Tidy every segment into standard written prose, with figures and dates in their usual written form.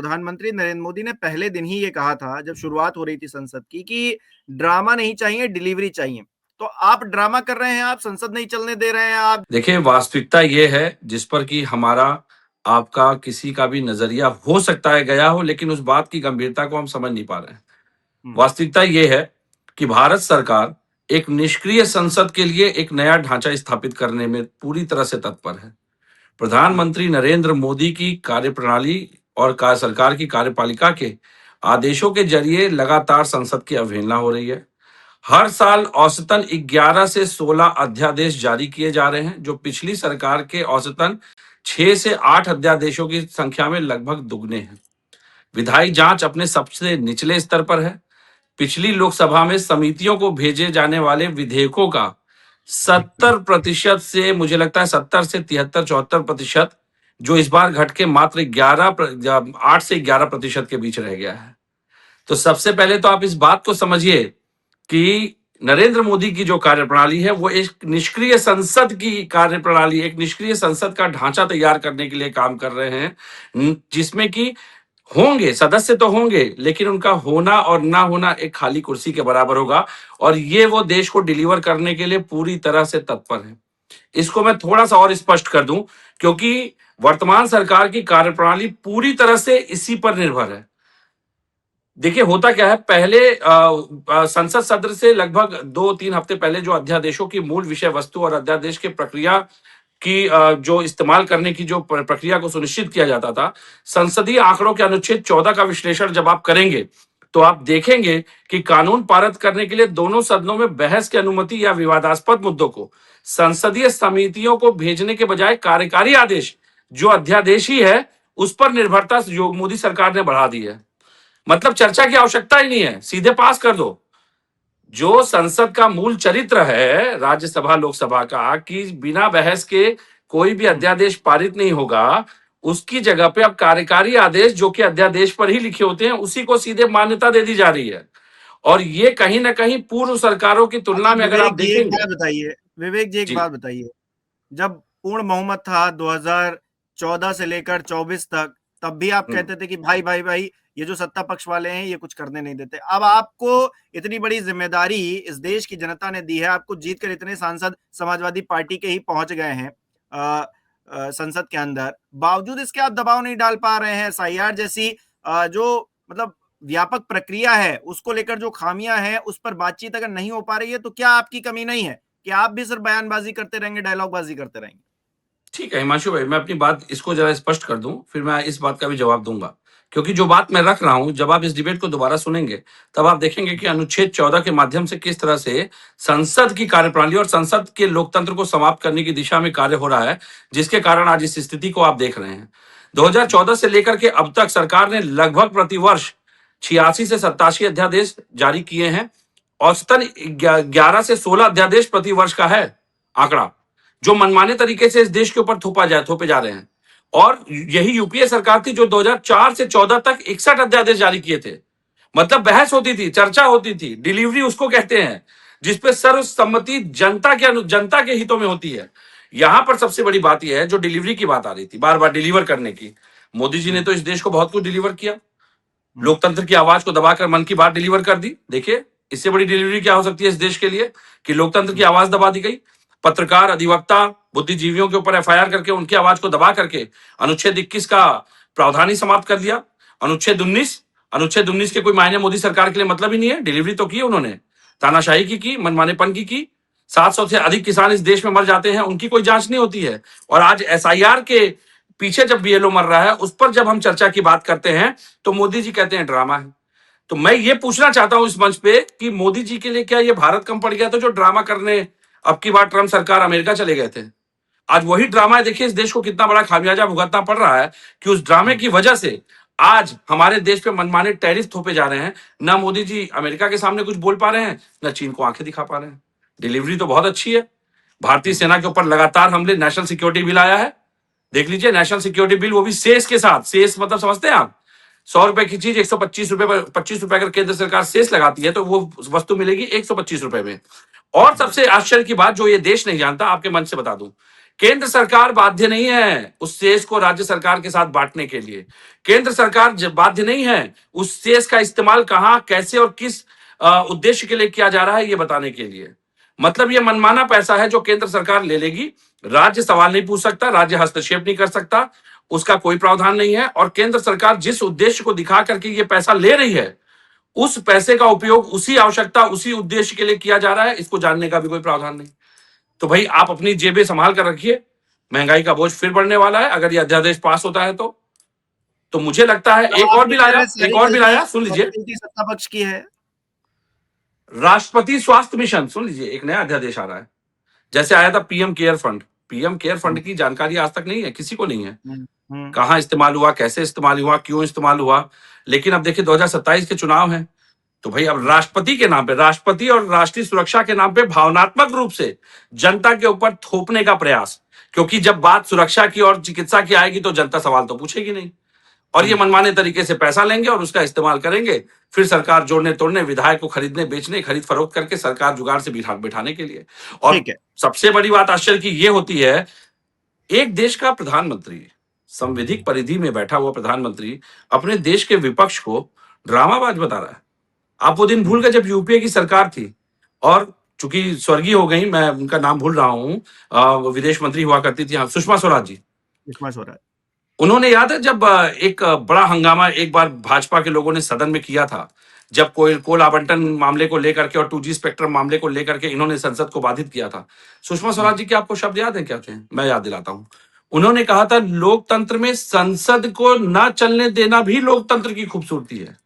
प्रधानमंत्री नरेंद्र मोदी ने पहले दिन ही ये कहा था, जब शुरुआत हो रही थी संसद की, कि ड्रामा नहीं चाहिए, डिलीवरी चाहिए। तो आप ड्रामा कर रहे हैं, आप संसद नहीं चलने दे रहे हैं, आप देखिए, वास्तविकता ये है जिस पर कि हमारा आपका किसी का भी नजरिया हो सकता है गया हो, लेकिन उस बात की गंभीरता को हम समझ नहीं पा रहे हैं। हुँ, वास्तविकता ये है कि भारत सरकार एक निष्क्रिय संसद के लिए एक नया ढांचा स्थापित करने में पूरी तरह से तत्पर है। हुँ, प्रधानमंत्री नरेंद्र मोदी की कार्यप्रणाली और सरकार की कार्यपालिका के आदेशों के जरिए लगातार संसद की अवहेलना हो रही है। हर साल औसतन 11 से 16 अध्यादेश जारी किए जा रहे हैं, जो पिछली सरकार के औसतन 6 से 8 अध्यादेशों की संख्या में लगभग दुगने हैं। विधायी जांच अपने सबसे निचले स्तर पर है। पिछली लोकसभा में समितियों को भेजे जाने वाले विधेयकों का 70% से, मुझे लगता है 70 से 73-74%, जो इस बार घट के मात्र 8 से 11% के बीच रह गया है। तो सबसे पहले तो आप इस बात को समझिए कि नरेंद्र मोदी की जो कार्यप्रणाली है वो एक निष्क्रिय संसद की कार्यप्रणाली, एक निष्क्रिय संसद का ढांचा तैयार करने के लिए काम कर रहे हैं, जिसमें कि होंगे सदस्य तो होंगे, लेकिन उनका होना और ना होना एक खाली कुर्सी के बराबर होगा। और ये वो देश को डिलीवर करने के लिए पूरी तरह से तत्पर है। इसको मैं थोड़ा सा और स्पष्ट कर दूं, क्योंकि वर्तमान सरकार की कार्यप्रणाली पूरी तरह से इसी पर निर्भर है। देखिए, होता क्या है, पहले संसद सत्र से लगभग 2-3 हफ्ते पहले जो अध्यादेशों की मूल विषय वस्तु और अध्यादेश के प्रक्रिया की जो इस्तेमाल करने की जो प्रक्रिया को सुनिश्चित किया जाता था, संसदीय आंकड़ों के अनुच्छेद 14 का विश्लेषण जब आप करेंगे तो आप देखेंगे कि कानून पारित करने के लिए दोनों सदनों में बहस की अनुमति या विवादास्पद मुद्दों को संसदीय समितियों को भेजने के बजाय कार्यकारी आदेश, जो अध्यादेश ही है, उस पर निर्भरता जो मोदी सरकार ने बढ़ा दी है। मतलब चर्चा की आवश्यकता ही नहीं है, सीधे पास कर दो। जो संसद का मूल चरित्र है राज्यसभा लोकसभा का, कि बिना बहस के कोई भी हुँ। अध्यादेश पारित नहीं होगा, उसकी जगह पे अब कार्यकारी आदेश, जो कि अध्यादेश पर ही लिखे होते हैं, उसी को सीधे मान्यता दे दी जा रही है। और ये कहीं ना कहीं पूर्व सरकारों की तुलना अच्छा में अगर आप विवेक जी एक देखेंगे। बात बताइए, विवेक जी एक जी। बात बताइए, जब पूर्ण बहुमत था 2014 से लेकर 24 तक, तब भी आप हम्म। कहते थे कि भाई भाई भाई ये जो सत्ता पक्ष वाले हैं ये कुछ करने नहीं देते। अब आपको इतनी बड़ी जिम्मेदारी इस देश की जनता ने दी है, आपको जीत कर इतने सांसद समाजवादी पार्टी के ही पहुंच गए हैं संसद के अंदर, बावजूद इसके आप दबाव नहीं डाल पा रहे हैं। एसआईआर जैसी जो मतलब व्यापक प्रक्रिया है, उसको लेकर जो खामियां हैं, उस पर बातचीत अगर नहीं हो पा रही है, तो क्या आपकी कमी नहीं है कि आप भी सिर्फ बयानबाजी करते रहेंगे, डायलॉगबाजी करते रहेंगे? ठीक है हिमांशु भाई, मैं अपनी बात इसको जरा स्पष्ट कर दूं, फिर मैं इस बात का भी जवाब दूंगा। क्योंकि जो बात मैं रख रहा हूं, जब आप इस डिबेट को दोबारा सुनेंगे तब आप देखेंगे कि अनुच्छेद 14 के माध्यम से किस तरह से संसद की कार्यप्रणाली और संसद के लोकतंत्र को समाप्त करने की दिशा में कार्य हो रहा है, जिसके कारण आज इस स्थिति को आप देख रहे हैं। 2014 से लेकर के अब तक सरकार ने लगभग प्रतिवर्ष 86 से 87 अध्यादेश जारी किए हैं। औसतन 11 से 16 अध्यादेश प्रतिवर्ष का है आंकड़ा, जो मनमाने तरीके से इस देश के ऊपर थोपे जा रहे हैं। और यही यूपीए सरकार थी जो 2004 से 14 तक 61 अध्यादेश जारी किए थे। मतलब बहस होती थी, चर्चा होती थी, डिलीवरी उसको कहते हैं, जिसपे सर्वसम्मति जनता के हितों में होती है। यहां पर सबसे बड़ी बात यह है, जो डिलीवरी की बात आ रही थी बार बार डिलीवर करने की, मोदी जी ने हम्म, तो इस देश को बहुत कुछ डिलीवर किया। हम्म, लोकतंत्र की आवाज को दबाकर मन की बात डिलीवर कर दी। देखिए, इससे बड़ी डिलीवरी क्या हो सकती है इस देश के लिए, कि लोकतंत्र की हम्म, आवाज दबा दी गई। पत्रकार, अधिवक्ता, बुद्धिजीवियों के ऊपर एफआईआर करके उनकी आवाज को दबा करके अनुच्छेद 21 का प्रावधान ही समाप्त कर दिया। अनुच्छेद 19 के कोई मायने मोदी सरकार के लिए मतलब ही नहीं है। डिलीवरी तो की उन्होंने, तानाशाही की, मनमानेपन की। 700 से अधिक किसान इस देश में मर जाते हैं, उनकी कोई जांच नहीं होती है। और आज एसआईआर के पीछे जब बीएलओ मर रहा है, उस पर जब हम चर्चा की बात करते हैं तो मोदी जी कहते हैं ड्रामा है। तो मैं ये पूछना चाहता हूं इस मंच पे कि मोदी जी के लिए क्या ये भारत कम पड़ गया था जो ड्रामा करने अब की बार ट्रम्प सरकार अमेरिका चले गए थे? आज वही ड्रामा है। देखिए, इस देश को कितना बड़ा खामियाजा भुगतना पड़ रहा है कि उस ड्रामे हम्म, की वजह से आज हमारे देश पे मनमाने टैरिफ थोपे जा रहे हैं। ना मोदी जी अमेरिका के सामने कुछ बोल पा रहे हैं, ना चीन को आंखें दिखा पा रहे हैं। डिलीवरी तो बहुत अच्छी है। भारतीय हम्म, सेना के ऊपर लगातार हमले, नेशनल सिक्योरिटी बिल आया है, देख लीजिए, नेशनल सिक्योरिटी बिल, वो भी सेस के साथ। सेस मतलब समझते हैं आप? 100 रुपए की चीज 125 रुपए पर, 25 रुपए अगर केंद्र सरकार सेस लगाती है तो वो वस्तु मिलेगी 125 रुपए में। और सबसे आश्चर्य की बात जो ये देश नहीं जानता, आपके मन से बता दूं, केंद्र सरकार बाध्य नहीं है उस शेष को राज्य सरकार के साथ बांटने के लिए। केंद्र सरकार बाध्य नहीं है उस शेष का इस्तेमाल कहां, कैसे और किस उद्देश्य के लिए किया जा रहा है ये बताने के लिए। मतलब ये मनमाना पैसा है जो केंद्र सरकार ले लेगी, राज्य सवाल नहीं पूछ सकता, राज्य हस्तक्षेप नहीं कर सकता, उसका कोई प्रावधान नहीं है। और केंद्र सरकार जिस उद्देश्य को दिखा करके ये पैसा ले रही है, उस पैसे का उपयोग उसी आवश्यकता, उसी उद्देश्य के लिए किया जा रहा है, इसको जानने का भी कोई प्रावधान नहीं। तो भाई आप अपनी जेबें संभाल कर रखिए, महंगाई का बोझ फिर बढ़ने वाला है अगर ये अध्यादेश पास होता है तो मुझे लगता है मतलब एक आप और ये बिल कह आया, रहे हैं एक सारी और बिल गलती आया, सुन लीजिए। गलती सत्ता पक्ष की है। राष्ट्रपति स्वास्थ्य मिशन, सुन लीजिए, एक नया अध्यादेश आ रहा है। जैसे आया था PM care fund, PM care fund की जानकारी आज तक नहीं है, किसी को नहीं है, कहां इस्तेमाल हुआ, कैसे इस्तेमाल हुआ, क्यों इस्तेमाल हुआ। लेकिन अब देखिए 2027 के चुनाव हैं, तो भाई अब राष्ट्रपति के नाम पे, राष्ट्रपति और राष्ट्रीय सुरक्षा के नाम पे भावनात्मक रूप से जनता के ऊपर थोपने का प्रयास, क्योंकि जब बात सुरक्षा की और चिकित्सा की आएगी तो जनता सवाल तो पूछेगी नहीं, और ये मनमाने तरीके से पैसा लेंगे और उसका इस्तेमाल करेंगे फिर सरकार जोड़ने तोड़ने, विधायक को खरीदने बेचने, खरीद फरोख्त करके सरकार जुगाड़ से बिठाने के लिए। और ठीक है। सबसे बड़ी बात आश्चर्य की ये होती है, एक देश का प्रधानमंत्री, संवैधानिक परिधि में बैठा हुआ प्रधानमंत्री अपने देश के विपक्ष को ड्रामाबाज बता रहा है। आप वो दिन भूल गए जब यूपीए की सरकार थी और चूंकि स्वर्गीय हो गई, मैं उनका नाम भूल रहा हूं, विदेश मंत्री हुआ करती थी, सुषमा स्वराज जी। सुषमा स्वराज, उन्होंने, याद है जब एक बड़ा हंगामा एक बार भाजपा के लोगों ने सदन में किया था, जब कोल आवंटन मामले को लेकर के और 2G स्पेक्ट्रम मामले को लेकर के इन्होंने संसद को बाधित किया था। सुषमा स्वराज जी के आपको शब्द याद है क्या थे? मैं याद दिलाता हूं। उन्होंने कहा था लोकतंत्र में संसद को न चलने देना भी लोकतंत्र की खूबसूरती है।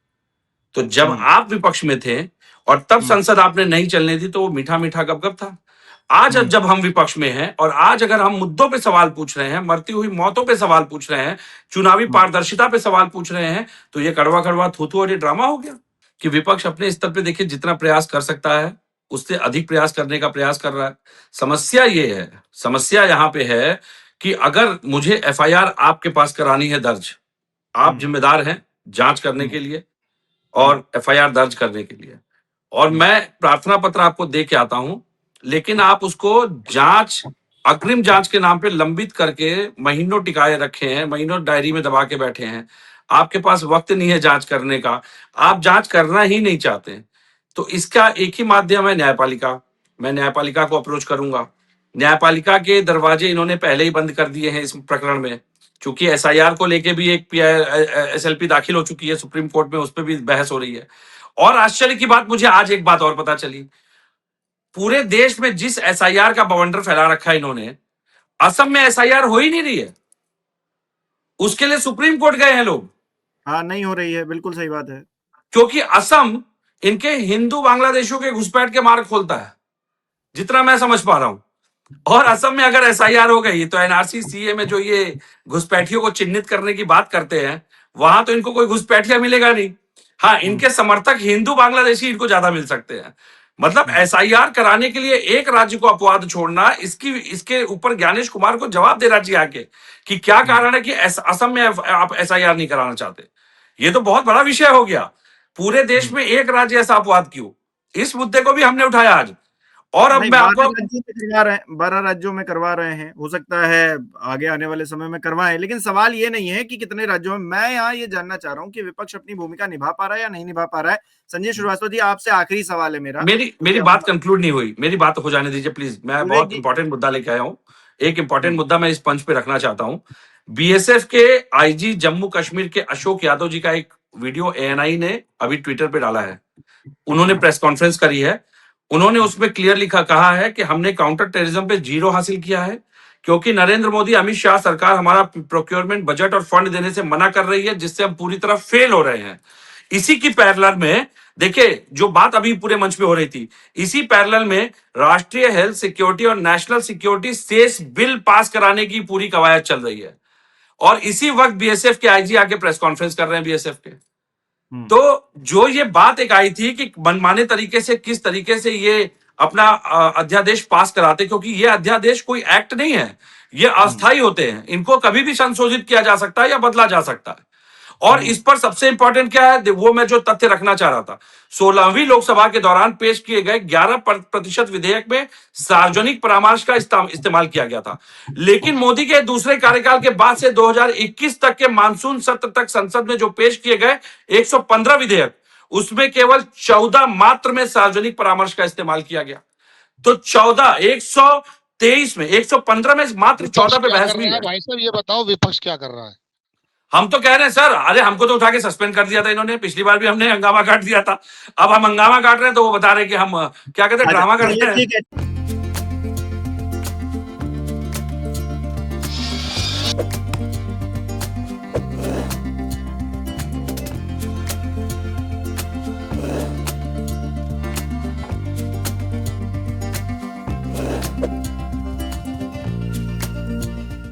तो जब आप विपक्ष में थे और तब संसद आपने नहीं चलने दी तो वो मीठा मीठा गपगप था। आज जब हम विपक्ष में हैं और आज अगर हम मुद्दों पे सवाल पूछ रहे हैं, मरती हुई मौतों पे सवाल पूछ रहे हैं, चुनावी पारदर्शिता पे सवाल पूछ रहे हैं, तो ये कड़वा कड़वा थूथू और ये ड्रामा हो गया कि विपक्ष अपने स्तर पे देखिए जितना प्रयास कर सकता है उससे अधिक प्रयास करने का प्रयास कर रहा है। समस्या ये है, समस्या यहाँ पे है कि अगर मुझे एफआईआर आपके पास करानी है दर्ज, आप जिम्मेदार हैं जांच करने के लिए और एफआईआर दर्ज करने के लिए, और मैं प्रार्थना पत्र आपको दे के आता हूं, लेकिन आप उसको जांच, अग्रिम जांच के नाम पे लंबित करके महीनों टिकाए रखे हैं, महीनों डायरी में दबा के बैठे हैं। आपके पास वक्त नहीं है जांच करने का, आप जांच करना ही नहीं चाहते। तो इसका एक ही माध्यम है न्यायपालिका। मैं न्यायपालिका को अप्रोच करूंगा। न्यायपालिका के दरवाजे इन्होंने पहले ही बंद कर दिए हैं इस प्रकरण में, क्योंकि एसआईआर को लेके भी एक एसएलपी दाखिल हो चुकी है सुप्रीम कोर्ट में, उस पर भी बहस हो रही है। और आश्चर्य की बात, मुझे आज एक बात और पता चली, पूरे देश में जिस एसआईआर का बवंडर फैला रखा है इन्होंने, असम में एसआईआर हो ही नहीं रही है, उसके लिए सुप्रीम कोर्ट गए हैं लोग। हाँ, नहीं हो रही है, बिल्कुल सही बात है। क्योंकि असम इनके हिंदू बांग्लादेशियों के घुसपैठ के मार्ग खोलता है, जितना मैं समझ पा रहा हूं। और असम में अगर एसआईआर हो गई तो एनआरसी सीए में जो ये घुसपैठियों को चिन्हित करने की बात करते हैं, वहां तो इनको कोई घुसपैठिया मिलेगा नहीं। हाँ, इनके समर्थक हिंदू बांग्लादेशी इनको ज्यादा मिल सकते हैं। मतलब एसआईआर कराने के लिए एक राज्य को अपवाद छोड़ना, इसके ऊपर ज्ञानेश कुमार को जवाब देना चाहिए आके कि क्या कारण है कि असम में आप एसआईआर नहीं कराना चाहते। ये तो बहुत बड़ा विषय हो गया। पूरे देश में एक राज्य ऐसा अपवाद क्यों? इस मुद्दे को भी हमने उठाया आज। और अब नहीं, मैं आपको 12 राज्यों में करवा रहे हैं, हो सकता है आगे आने वाले समय में करवाएं, लेकिन सवाल ये नहीं है कि कितने राज्यों में। मैं यहाँ ये जानना चाह रहा हूँ कि विपक्ष अपनी भूमिका निभा पा रहा है या नहीं निभा पा रहा है। संजय श्रीवास्तव जी, आपसे आखिरी सवाल है मेरा। मेरी बात कंक्लूड नहीं हुई, मेरी बात हो जाने दीजिए प्लीज। मैं बहुत इंपॉर्टेंट मुद्दा लेके आया हूँ, एक इंपॉर्टेंट मुद्दा मैं इस पंच पे रखना चाहता हूँ। बीएसएफ के आईजी जम्मू कश्मीर के अशोक यादव जी का एक वीडियो एएनआई ने अभी ट्विटर पे डाला है। उन्होंने प्रेस कॉन्फ्रेंस करी है, उन्होंने उसमें क्लियर लिखा कहा है कि हमने काउंटर टेररिज्म पे 0 हासिल किया है, क्योंकि नरेंद्र मोदी अमित शाह सरकार हमारा प्रोक्योरमेंट बजट और फंड देने से मना कर रही है, जिससे हम पूरी तरह फेल हो रहे हैं। इसी की पैरेलल में देखिए जो बात अभी पूरे मंच पे हो रही थी, इसी पैरेलल में राष्ट्रीय हेल्थ सिक्योरिटी और national security cess bill pass कराने की पूरी कवायद चल रही है। और इसी वक्त बीएसएफ के आईजी आके प्रेस कॉन्फ्रेंस कर रहे हैं बीएसएफ के। तो जो ये बात एक आई थी कि मनमाने तरीके से किस तरीके से ये अपना अध्यादेश पास कराते, क्योंकि ये अध्यादेश कोई एक्ट नहीं है, ये अस्थायी होते हैं, इनको कभी भी संशोधित किया जा सकता है या बदला जा सकता है। और इस पर सबसे इंपॉर्टेंट क्या है, वो मैं जो तथ्य रखना चाह रहा था, 16वीं लोकसभा के दौरान पेश किए गए 11% विधेयक में सार्वजनिक परामर्श का इस्तेमाल किया गया था। लेकिन मोदी के दूसरे कार्यकाल के बाद से 2021 तक के मानसून सत्र तक संसद में जो पेश किए गए 115 विधेयक, उसमें केवल 14 मात्र में सार्वजनिक परामर्श का इस्तेमाल किया गया। तो 14, 123 में, 115 में मात्र 14 पे क्या बहस कर हुई रहा है है। भाई साहब, ये बताओ विपक्ष क्या कर रहा है? हम तो कह रहे हैं सर, अरे हमको तो उठा के सस्पेंड कर दिया था इन्होंने, पिछली बार भी हमने हंगामा काट दिया था, अब हम हंगामा काट रहे हैं तो वो बता रहे हैं कि हम क्या कहते हैं, अच्छा ड्रामा कर चलिए रहे हैं। ठीक है।